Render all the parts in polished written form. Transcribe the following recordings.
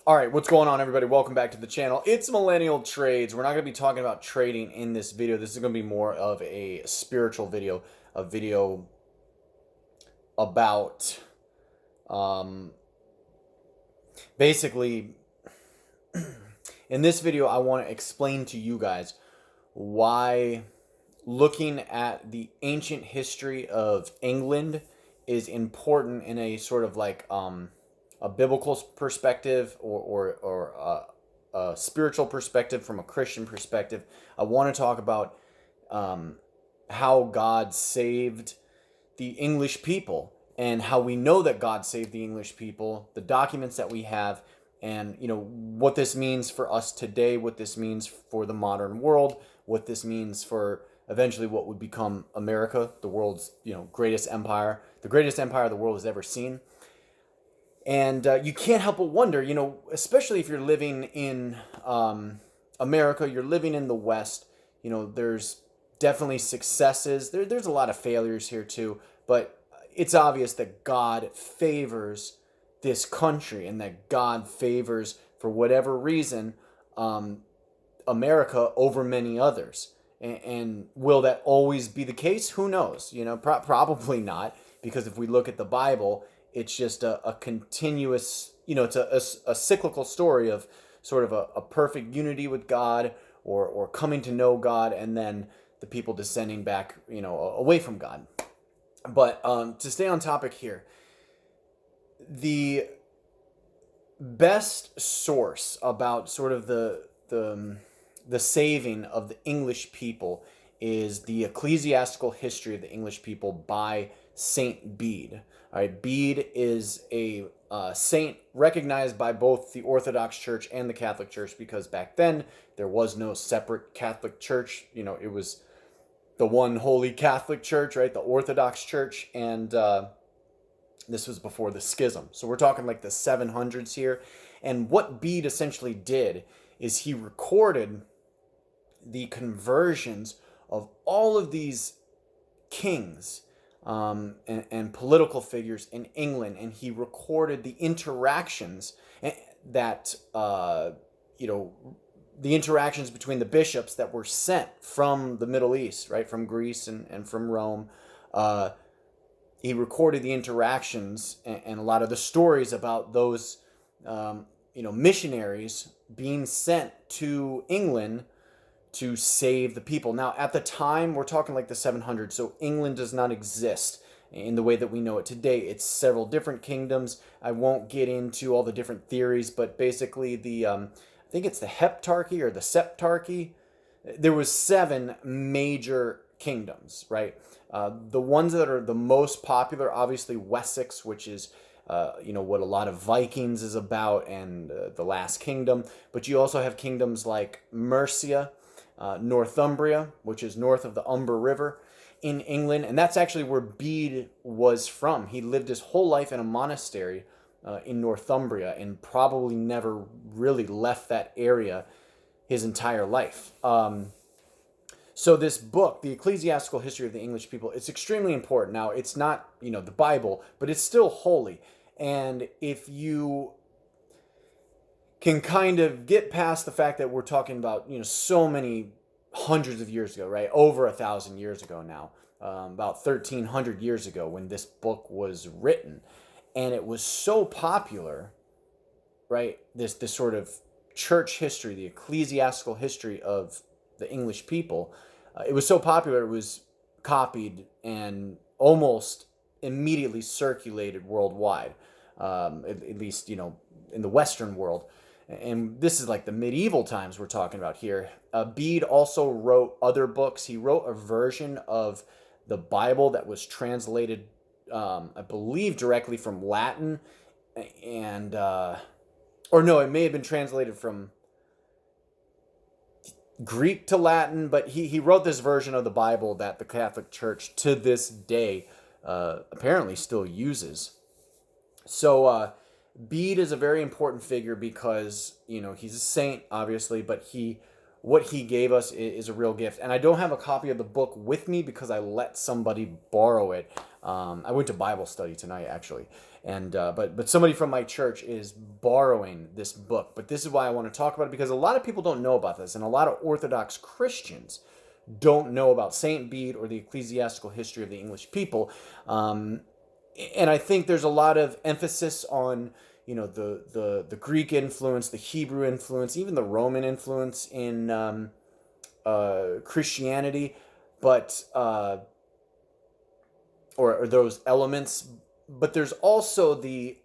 All right, what's going on, everybody? Welcome back to the channel. It's Millennial Trades. We're not going to be talking about trading in this video. This is going to be more of a spiritual video, a video about basically, in this video, I want to explain to you guys why looking at the ancient history of England is important in a sort of like a biblical perspective or a spiritual perspective from a Christian perspective. I want to talk about how God saved the English people and how we know that God saved the English people, the documents that we have, and what this means for us today, what this means for the modern world, what this means for eventually what would become America, the world's greatest empire, the greatest empire the world has ever seen. And you can't help but wonder, especially if you're living in America, you're living in the West, there's definitely successes. There's a lot of failures here too, but it's obvious that God favors this country and that God favors, for whatever reason, America over many others. And will that always be the case? Who knows? Probably not, because if we look at the Bible, it's just a continuous, it's a cyclical story of sort of a perfect unity with God, or coming to know God, and then the people descending back, away from God. But to stay on topic here, the best source about sort of the saving of the English people is the Ecclesiastical History of the English People by Saint Bede. All right, Bede is a saint recognized by both the Orthodox Church and the Catholic Church, because back then there was no separate Catholic Church. It was the one holy Catholic Church, right? The Orthodox Church, and this was before the schism. So we're talking like the 700s here. And what Bede essentially did is he recorded the conversions of all of these kings and political figures in England, and he recorded the interactions that the interactions between the bishops that were sent from the Middle East, right, from Greece and from Rome. He recorded the interactions and a lot of the stories about those missionaries being sent to England to save the people. Now, at the time, we're talking like the 700s, so England does not exist in the way that we know it today. It's several different kingdoms. I won't get into all the different theories, but basically I think it's the Heptarchy or the Septarchy. There was 7 major kingdoms, right? The ones that are the most popular, obviously Wessex, which is what a lot of Vikings is about, and the Last Kingdom. But you also have kingdoms like Mercia, Northumbria, which is north of the Humber River in England. And that's actually where Bede was from. He lived his whole life in a monastery in Northumbria and probably never really left that area his entire life. So this book, The Ecclesiastical History of the English People, it's extremely important. Now, it's not, the Bible, but it's still holy. And if you can kind of get past the fact that we're talking about, so many hundreds of years ago, right? Over 1,000 years ago now, about 1,300 years ago when this book was written. And it was so popular, right? This sort of church history, the ecclesiastical history of the English people, it was so popular, it was copied and almost immediately circulated worldwide, at least, in the Western world. And this is like the medieval times we're talking about here. Bede also wrote other books. He wrote a version of the Bible that was translated, I believe, directly from Latin, and or no, it may have been translated from Greek to Latin, but he wrote this version of the Bible that the Catholic Church to this day apparently still uses. So Bede is a very important figure because, he's a saint, obviously, but he what he gave us is a real gift. And I don't have a copy of the book with me because I let somebody borrow it. I went to Bible study tonight, actually, and but somebody from my church is borrowing this book. But this is why I want to talk about it, because a lot of people don't know about this, and a lot of Orthodox Christians don't know about Saint Bede or the ecclesiastical history of the English people. And I think there's a lot of emphasis on, the Greek influence, the Hebrew influence, even the Roman influence in Christianity, but or those elements. But there's also the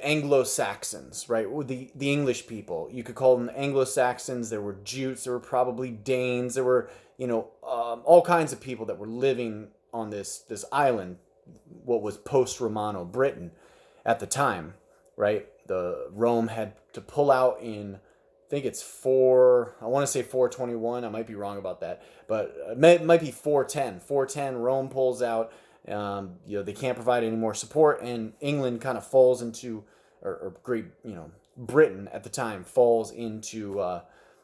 Anglo-Saxons, right? The English people. You could call them Anglo-Saxons. There were Jutes. There were probably Danes. There were all kinds of people that were living on this island, what was post-Romano Britain at the time, right? The Rome had to pull out in, I think it's I want to say 421. I might be wrong about that, but it might be 410. 410, Rome pulls out. They can't provide any more support, and England kind of falls into, or Great, Britain at the time falls into,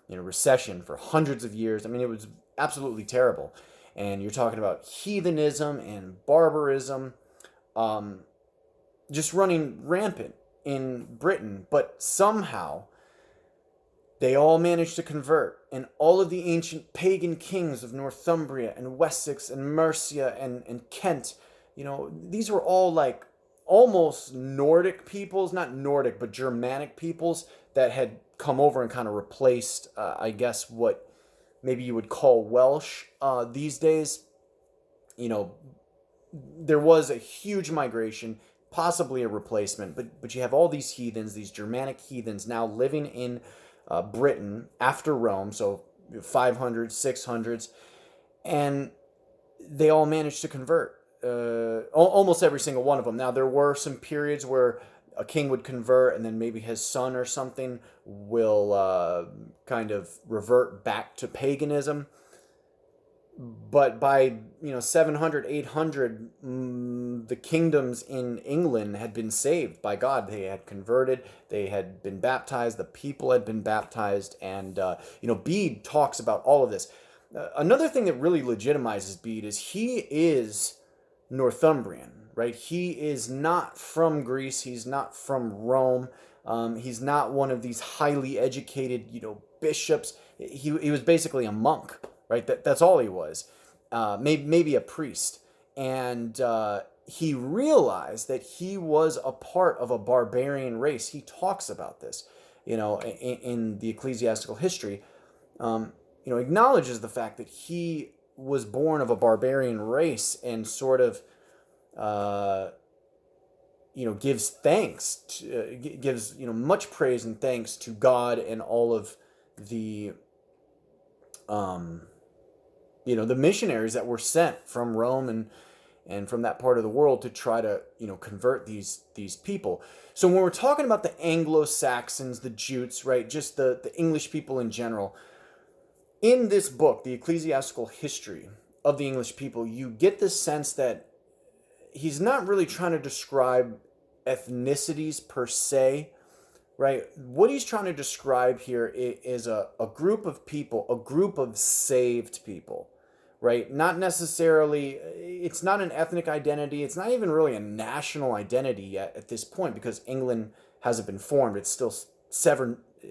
recession for hundreds of years. I mean, it was absolutely terrible. And you're talking about heathenism and barbarism, just running rampant in Britain. But somehow they all managed to convert, and all of the ancient pagan kings of Northumbria and Wessex and Mercia and Kent, these were all like almost Nordic peoples, not Nordic, but Germanic peoples that had come over and kind of replaced, I guess, what maybe you would call Welsh these days. There was a huge migration, possibly a replacement, but you have all these heathens, these Germanic heathens now living in Britain after Rome, so 500s, 600s, and they all managed to convert. Almost every single one of them. Now, there were some periods where a king would convert, and then maybe his son or something will kind of revert back to paganism. But by 700, 800, the kingdoms in England had been saved by God. They had converted, they had been baptized, the people had been baptized, and Bede talks about all of this. Another thing that really legitimizes Bede is he is Northumbrian, right? He is not from Greece. He's not from Rome. He's not one of these highly educated, bishops. He was basically a monk, right? That's all he was. Maybe a priest. And he realized that he was a part of a barbarian race. He talks about this, in the ecclesiastical history. Acknowledges the fact that he was born of a barbarian race, and sort of gives thanks gives much praise and thanks to God and all of the the missionaries that were sent from Rome and from that part of the world to try to convert these people. So when we're talking about the Anglo-Saxons, the Jutes, right, just the English people in general, in this book, The Ecclesiastical History of the English People, you get the sense that he's not really trying to describe ethnicities per se, right? What he's trying to describe here is a group of people, a group of saved people, right? Not necessarily, it's not an ethnic identity. It's not even really a national identity yet at this point, because England hasn't been formed. It's still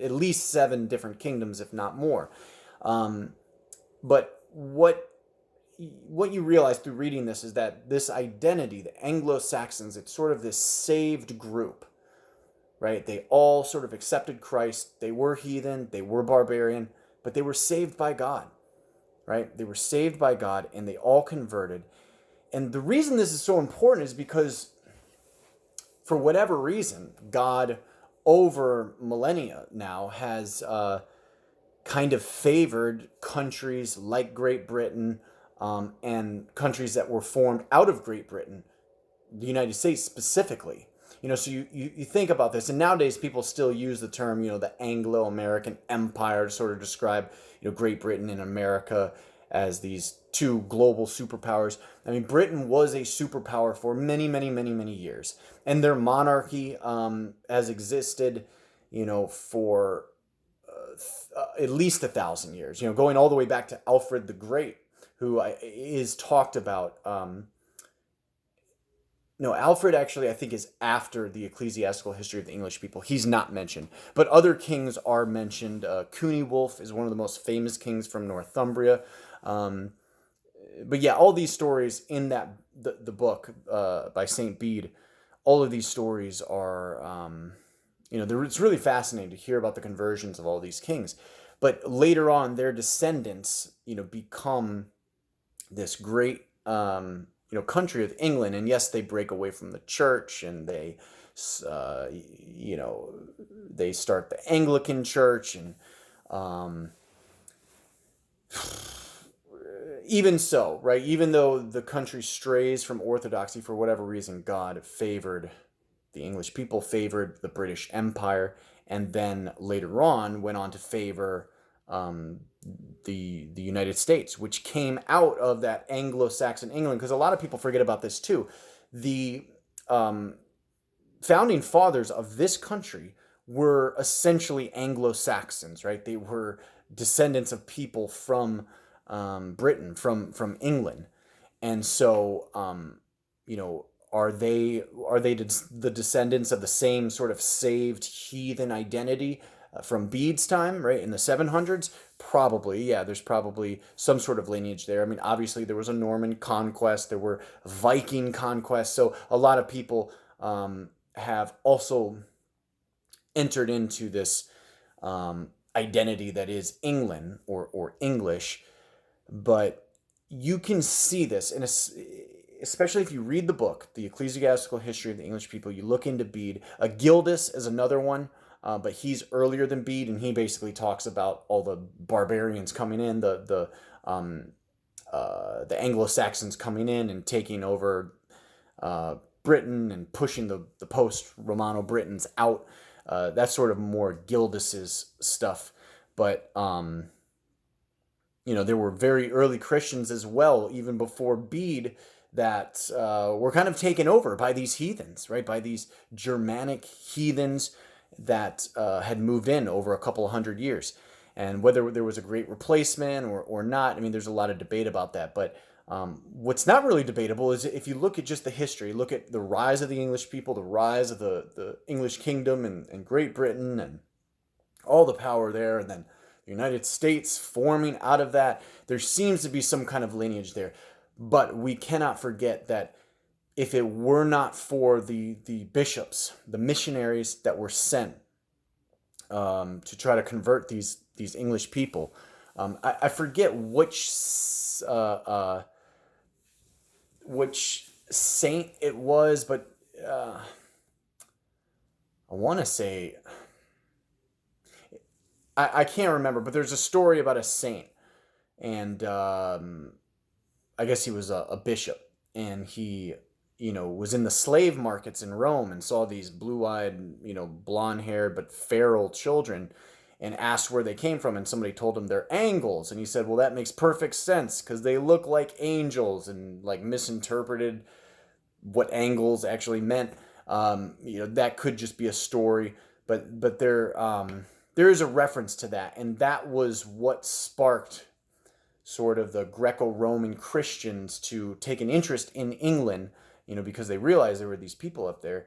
at least seven different kingdoms, if not more. But what you realize through reading this is that this identity, the Anglo-Saxons, it's sort of this saved group, right? They all sort of accepted Christ. They were heathen, they were barbarian, but they were saved by God, right? They were saved by God, and they all converted. And the reason this is so important is because, for whatever reason, God, over millennia now, has kind of favored countries like Great Britain, and countries that were formed out of Great Britain, the United States specifically. So you think about this, and nowadays people still use the term, the Anglo-American Empire to sort of describe, Great Britain and America as these two global superpowers. I mean, Britain was a superpower for many, many, many, many years, and their monarchy has existed, for at least 1,000 years. Going all the way back to Alfred the Great, who is talked about. No, Alfred actually, I think, is after the ecclesiastical history of the English people. He's not mentioned, but other kings are mentioned. Cunewulf is one of the most famous kings from Northumbria. Um, but yeah, all these stories in the book by Saint Bede, all of these stories are, it's really fascinating to hear about the conversions of all these kings. But later on, their descendants, become this great, country of England. And yes, they break away from the church, and they start the Anglican Church, and um, even so, right? Even though the country strays from orthodoxy for whatever reason, God favored the English people, favored the British Empire, and then later on went on to favor um, the United States, which came out of that Anglo-Saxon England. Because a lot of people forget about this too. The um, founding fathers of this country were essentially Anglo-Saxons, right? They were descendants of people from Britain, from England, and so are they the descendants of the same sort of saved heathen identity from Bede's time, right, in the 700s? Probably, yeah. There's probably some sort of lineage there. I mean, obviously there was a Norman conquest, there were Viking conquests, so a lot of people have also entered into this identity that is England or English. But you can see this, especially if you read the book, The Ecclesiastical History of the English People. You look into Bede. Gildas is another one, but he's earlier than Bede, and he basically talks about all the barbarians coming in, the Anglo-Saxons coming in and taking over Britain and pushing the post-Romano Britons out. That's sort of more Gildas's stuff. But there were very early Christians as well, even before Bede, that were kind of taken over by these heathens, right? By these Germanic heathens that had moved in over a couple of hundred years. And whether there was a great replacement or not, I mean, there's a lot of debate about that. But what's not really debatable is if you look at just the history, look at the rise of the English people, the rise of the English kingdom and Great Britain and all the power there, and then the United States forming out of that, there seems to be some kind of lineage there. But we cannot forget that if it were not for the bishops, the missionaries that were sent to try to convert these English people, I forget which saint it was, but I want to say, I can't remember, but there's a story about a saint, and I guess he was a bishop, and he, was in the slave markets in Rome and saw these blue-eyed, blonde-haired but feral children, and asked where they came from, and somebody told him they're Angles, and he said, well, that makes perfect sense because they look like angels, and like misinterpreted what Angles actually meant. That could just be a story, but there is a reference to that, and that was what sparked sort of the Greco-Roman Christians to take an interest in England, because they realized there were these people up there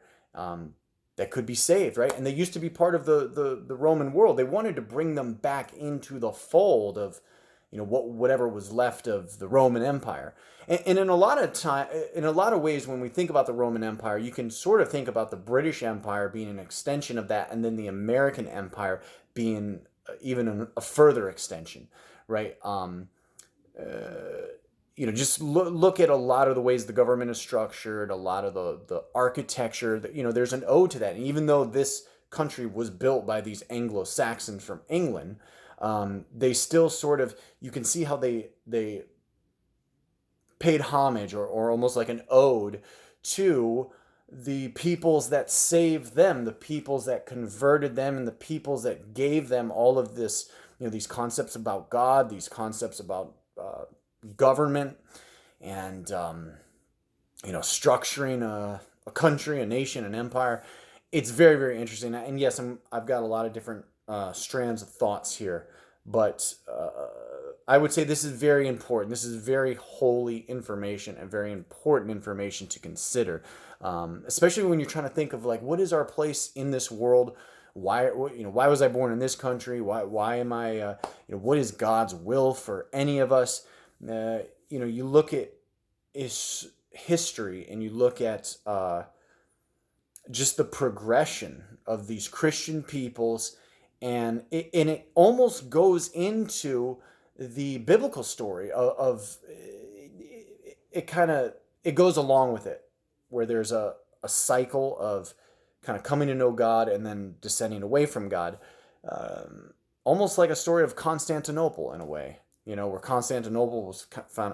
that could be saved, right? And they used to be part of the Roman world. They wanted to bring them back into the fold of, whatever was left of the Roman Empire. And in a lot of ways, when we think about the Roman Empire, you can sort of think about the British Empire being an extension of that, and then the American Empire being even a further extension, right? Just look at a lot of the ways the government is structured, a lot of the architecture. There's an ode to that. And even though this country was built by these Anglo-Saxons from England, they still sort of, you can see how they paid homage or almost like an ode to the peoples that saved them, the peoples that converted them, and the peoples that gave them all of this, these concepts about God, these concepts about government, and structuring a country, a nation, an empire. It's very, very interesting. And yes, I've got a lot of different strands of thoughts here, but I would say this is very important. This is very holy information and very important information to consider, especially when you're trying to think of like, what is our place in this world? Why was I born in this country? Why am I? What is God's will for any of us? You look at history and you look at just the progression of these Christian peoples, and it almost goes into the biblical story of it. It goes along with it, where there's a cycle of kind of coming to know God and then descending away from God, almost like a story of Constantinople in a way. Where Constantinople was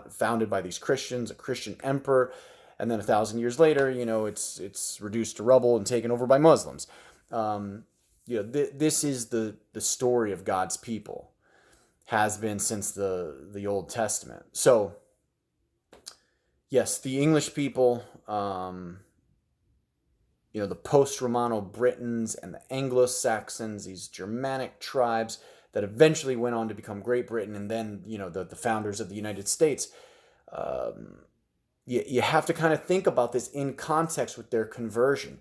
founded by these Christians, a Christian emperor, and then 1,000 years later, it's reduced to rubble and taken over by Muslims. This is the story of God's people, has been since the Old Testament. So, yes, the English people, the post-Romano Britons and the Anglo-Saxons, these Germanic tribes that eventually went on to become Great Britain, and then, the founders of the United States. You have to kind of think about this in context with their conversion.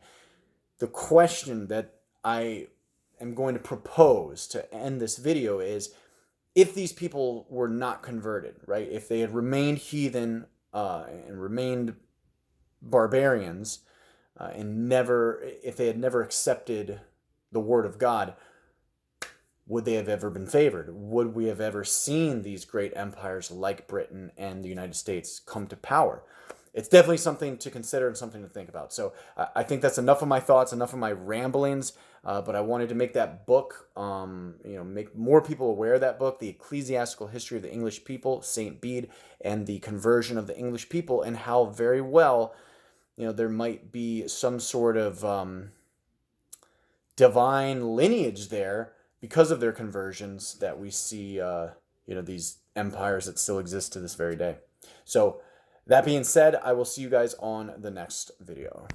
The question that I am going to propose to end this video is, if these people were not converted, right? If they had remained heathen and remained barbarians, if they had never accepted the word of God, would they have ever been favored? Would we have ever seen these great empires like Britain and the United States come to power? It's definitely something to consider and something to think about. So I think that's enough of my thoughts, enough of my ramblings. But I wanted to make that book, make more people aware of that book, The Ecclesiastical History of the English People, St. Bede, and the Conversion of the English People, and how very well, there might be some sort of divine lineage there because of their conversions that we see, these empires that still exist to this very day. So that being said, I will see you guys on the next video.